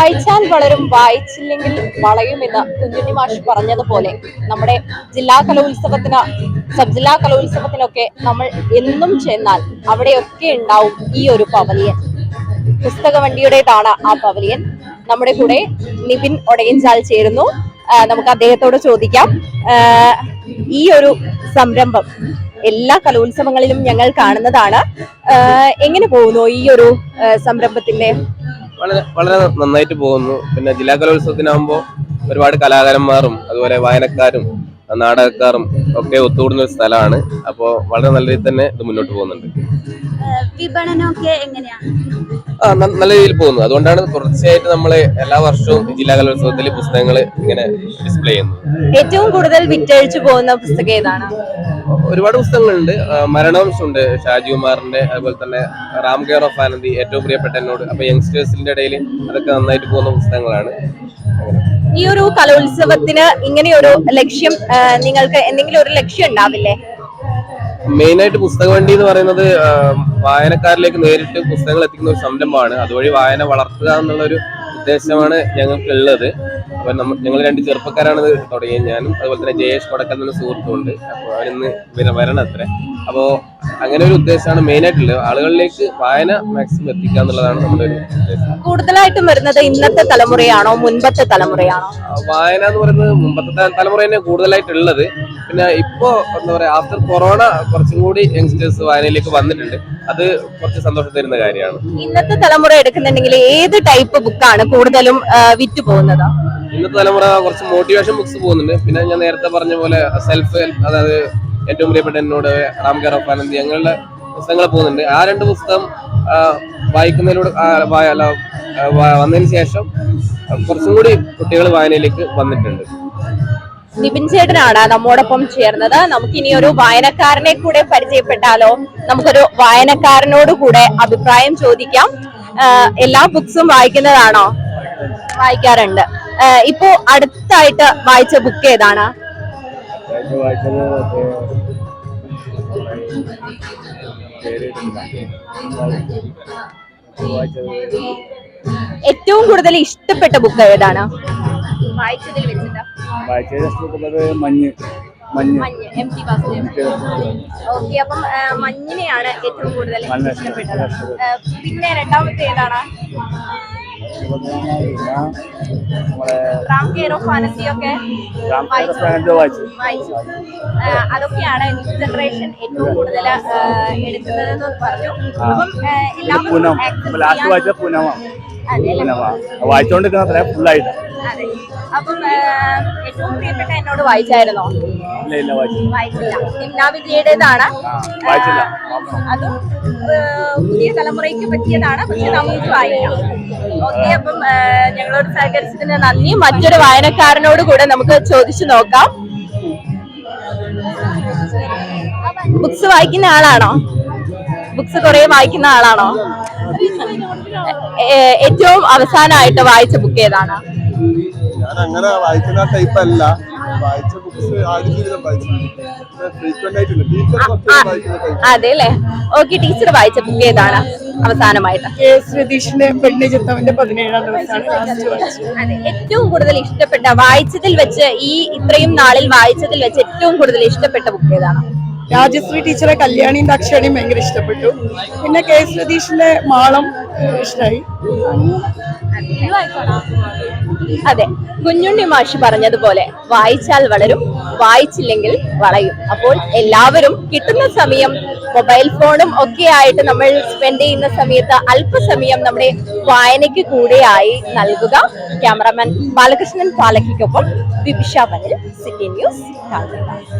വായിച്ചാൽ വളരും വായിച്ചില്ലെങ്കിൽ വളയുമെന്ന് കുഞ്ഞുണ്ണി മാഷ് പറഞ്ഞതുപോലെ നമ്മുടെ ജില്ലാ കലോത്സവത്തിന് സബ് ജില്ലാ കലോത്സവത്തിനൊക്കെ നമ്മൾ എന്നും ചെന്നാൽ അവിടെയൊക്കെ ഉണ്ടാവും ഈ ഒരു പവലിയൻ. പുസ്തക വണ്ടിയുടേതാണ് ആ പവലിയൻ. നമ്മുടെ കൂടെ നിബിൻ ഒടയഞ്ചാൽ ചേരുന്നു. നമുക്ക് അദ്ദേഹത്തോട് ചോദിക്കാം, ഈ ഒരു സംരംഭം എല്ലാ കലോത്സവങ്ങളിലും ഞങ്ങൾ കാണുന്നതാണ്. എങ്ങനെ പോകുന്നു ഈ ഒരു സംരംഭത്തിന്റെ? വളരെ നന്നായിട്ട് പോകുന്നു. പിന്നെ ജില്ലാ കലോത്സവത്തിനാകുമ്പോൾ ഒരുപാട് കലാകാരന്മാരും അതുപോലെ വായനക്കാരും നാടകക്കാരും ഒക്കെ ഒത്തുകൂടുന്ന ഒരു സ്ഥലമാണ്. അപ്പോൾ വളരെ നല്ല രീതിയിൽ തന്നെ ഇത് മുന്നോട്ട് പോകുന്നുണ്ട്. വിപണനമൊക്കെ എങ്ങനെയാണ്? നല്ല രീതിയിൽ പോകുന്നു. അതുകൊണ്ടാണ് തുടർച്ചയായിട്ട് നമ്മൾ എല്ലാ വർഷവും ജില്ലാ കലോത്സവത്തിൽ പുസ്തകങ്ങൾ ഇങ്ങനെ ഡിസ്പ്ലേ ചെയ്യുന്നത്. ഏറ്റവും കൂടുതൽ വിറ്റഴിച്ചു പോകുന്ന പുസ്തകം ഏതാണ്? ഒരുപാട് പുസ്തകങ്ങളുണ്ട്. മരണവംശമുണ്ട് ഷാജികുമാറിന്റെ, അതുപോലെ തന്നെ റാം കെയർ ഓഫ് ആനന്ദി, ഏറ്റവും പ്രിയപ്പെട്ട എന്നോട്. അപ്പൊ യങ്സ്റ്റേഴ്സിന്റെ ഇടയിൽ അതൊക്കെ നന്നായിട്ട് പോകുന്ന പുസ്തകങ്ങളാണ്. ഈ ഒരു കലോത്സവത്തിന് ഇങ്ങനെയൊരു ലക്ഷ്യം, നിങ്ങൾക്ക് എന്തെങ്കിലും ഒരു ലക്ഷ്യം ഉണ്ടാവില്ലേ? മെയിനായിട്ട് പുസ്തക വണ്ടി എന്ന് പറയുന്നത് വായനക്കാരിലേക്ക് നേരിട്ട് പുസ്തകങ്ങൾ എത്തിക്കുന്ന ഒരു സംരംഭമാണ്. അതുവഴി വായന വളർത്തുക എന്നുള്ള ഒരു ഉദ്ദേശമാണ് ഞങ്ങൾക്കുള്ളത്. അപ്പൊ ഞങ്ങൾ രണ്ട് ചെറുപ്പക്കാരാണ് ഇത് തുടങ്ങിയത്. ഞാനും അതുപോലെ തന്നെ ജയേഷ് കൊടക്കൽ എന്ന സുഹൃത്തുണ്ട്. അപ്പോൾ അവരിന്ന് വരണം അത്ര. അപ്പോൾ അങ്ങനെ ഒരു ഉദ്ദേശമാണ് മെയിനായിട്ടുള്ളത്. ആളുകളിലേക്ക് വായന മാക്സിമം എത്തിക്കുക എന്നുള്ളതാണ് നമ്മുടെ ഒരു ഉദ്ദേശം. കൂടുതലായിട്ടും വരുന്നത് ഇന്നത്തെ തലമുറയാണോ മുൻപത്തെ തലമുറയാണോ? വായന എന്ന് പറയുന്നത് മുമ്പത്തെ തലമുറ തന്നെ കൂടുതലായിട്ടുള്ളത്. പിന്നെ ഇപ്പോ എന്താ പറയാ, ആഫ്റ്റർ കൊറോണ കുറച്ചും കൂടി യങ്സ്റ്റേഴ്സ് വായനയിലേക്ക് വന്നിട്ടുണ്ട്. അത് കുറച്ച് സന്തോഷം തരുന്ന കാര്യമാണ്. ഇന്നത്തെ തലമുറ എടുക്കുന്നുണ്ടെങ്കിൽ ഏത് ടൈപ്പ് ബുക്കാണ് കൂടുതലും വിറ്റ് പോകുന്നത്? ഇന്നത്തെ തലമുറ കുറച്ച് മോട്ടിവേഷൻ ബുക്സ് പോകുന്നുണ്ട്. പിന്നെ ഞാൻ നേരത്തെ പറഞ്ഞ പോലെ സെൽഫ് ഹെൽപ്പ്, അതായത് ഏറ്റവും പ്രിയപ്പെട്ട എന്നോട്, റാം കെയർ ഓഫ് ആനന്ദി, അങ്ങനെയുള്ള പുസ്തകങ്ങൾ പോകുന്നുണ്ട്. ആ രണ്ട് പുസ്തകം വായിക്കുന്നതിലൂടെ വന്നതിന് ശേഷം കുറച്ചും കൂടി കുട്ടികൾ വായനയിലേക്ക് വന്നിട്ടുണ്ട്. നിബിൻ ചേട്ടനാണ് നമ്മോടൊപ്പം ചേർന്നത്. നമുക്കിനി ഒരു വായനക്കാരനെ കൂടെ പരിചയപ്പെട്ടാലോ? നമുക്കൊരു വായനക്കാരനോട് കൂടെ അഭിപ്രായം ചോദിക്കാം. എല്ലാ ബുക്സും വായിക്കുന്നതാണോ? വായിക്കാറുണ്ട്. ഇപ്പോ അടുത്തായിട്ട് വായിച്ച ബുക്ക് ഏതാണ്? ഏറ്റവും കൂടുതൽ ഇഷ്ടപ്പെട്ട ബുക്ക് ഏതാണ് വായിച്ചതിൽ വെച്ചിട്ട്? ഓക്കെ, അപ്പം മഞ്ഞിനെയാണ് ഏറ്റവും കൂടുതൽ ഇഷ്ടപ്പെട്ടത്. പിന്നെ രണ്ടാമത്തെ ഏതാണ്? റാം കെയർ ഓഫ് ആനന്ദി ഒക്കെ വായിച്ചു. അതൊക്കെയാണ് ന്യൂ ജനറേഷൻ ഏറ്റവും കൂടുതൽ എടുക്കുന്നതെന്ന് പറഞ്ഞു. അപ്പം വായിച്ചോണ്ടിരിക്കുന്ന ഫുള്ളായിട്ട്. അപ്പം ഏറ്റവും പ്രിയപ്പെട്ട എന്നോട് വായിച്ചായിരുന്നോ? വായിച്ചില്ല. നിംന വിജയുടേതാണ്. അതും പുതിയ തലമുറയ്ക്ക് പറ്റിയതാണ്, പക്ഷെ നമുക്ക് വായിക്കാം. ഓക്കെ, അപ്പം ഞങ്ങളോട് സഹകരിച്ചതിന് നന്ദി. മറ്റൊരു വായനക്കാരനോട് കൂടെ നമുക്ക് ചോദിച്ചു നോക്കാം. ബുക്സ് വായിക്കുന്ന ആളാണോ? ബുക്സ് കുറെ വായിക്കുന്ന ആളാണോ? ഏറ്റവും അവസാനമായിട്ട് വായിച്ച ബുക്ക് ഏതാണ്? ഞാൻ അങ്ങനെ വായിക്കുന്ന ടൈപ്പ് അല്ല. വായിച്ച ബുക്സ് അതെ അല്ലേ? ഓക്കെ, ടീച്ചർ വായിച്ച ബുക്ക് ഏതാണ് അവസാനമായിട്ട്? രതീഷിന്റെ പെണ്ണ് ചിത്തവന്റെ 17-ാം ദിവസമാണ്. ഏറ്റവും കൂടുതൽ ഇഷ്ടപ്പെട്ട, വായിച്ചതിൽ വെച്ച് ഈ ഇത്രയും നാളിൽ വായിച്ചതിൽ വെച്ച് ഏറ്റവും കൂടുതൽ ഇഷ്ടപ്പെട്ട ബുക്ക് ഏതാണ്? രാജശ്രീ ടീച്ചറെ കല്യാണിയും ദക്ഷണിയും ഭയങ്കര ഇഷ്ടപ്പെട്ടു. പിന്നെ കെ.എസ്. രതീഷിന്റെ മാളം ഇഷ്ടമായി. അതെ, കുഞ്ഞുണ്ണി മാഷ് പറഞ്ഞതുപോലെ വായിച്ചാൽ വളരും, വായിച്ചില്ലെങ്കിൽ വളയും. അപ്പോൾ എല്ലാവരും കിട്ടുന്ന സമയം മൊബൈൽ ഫോണും ഒക്കെ ആയിട്ട് നമ്മൾ സ്പെൻഡ് ചെയ്യുന്ന സമയത്ത് അല്പസമയം നമ്മുടെ വായനയ്ക്ക് കൂടെയായി നൽകുക. ക്യാമറാമാൻ ബാലകൃഷ്ണൻ പാലക്കിക്കൊപ്പം വിഭിഷ പനിൽ, സിറ്റി ന്യൂസ്.